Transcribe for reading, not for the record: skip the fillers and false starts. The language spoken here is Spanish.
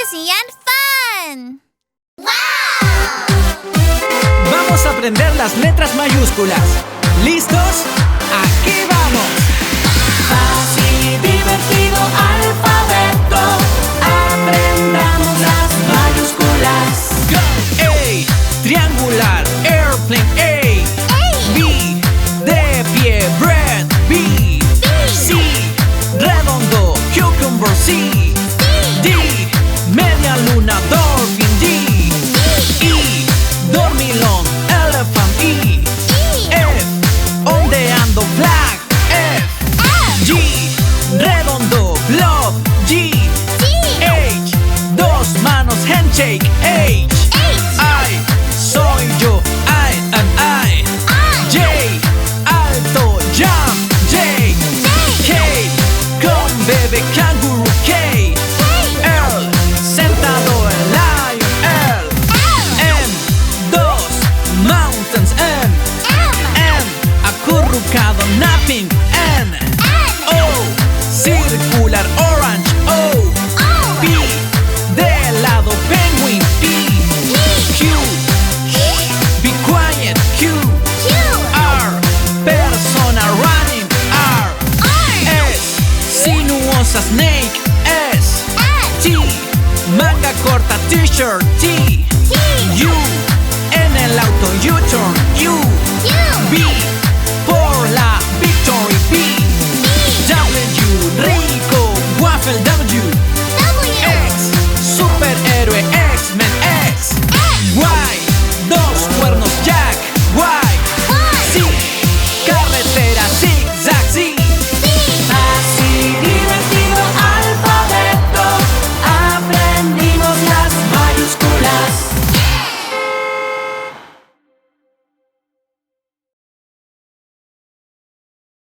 Easy&Fun. ¡Wow! Vamos a aprender las letras mayúsculas. ¿Listos? ¡Aquí vamos! Fácil y divertido alfabeto. Aprendamos las mayúsculas. Go! A, triangular, airplane, A. B, de pie, bread, B. C, redondo, cucumber, C. D, media luna, dolphin, D. E, dormilón, elephant, E. F, ondeando, flag, F. G, redondo, globe, G. H, dos manos, handshake, H. I, soy yo, I and I. J, alto, jump, J. K, con bebé, kangaroo, K. L, sentado, el lion, L. M, dos, mountains, M. N, acurrucado, napping, N. O, circular, orange, O. P, de lado, penguin, P. Q, be quiet, Q. R, persona, running, R. S, sinuosa, snake, S. T, manga corta, t-shirt, T. U, en el auto, U-turn, U. V,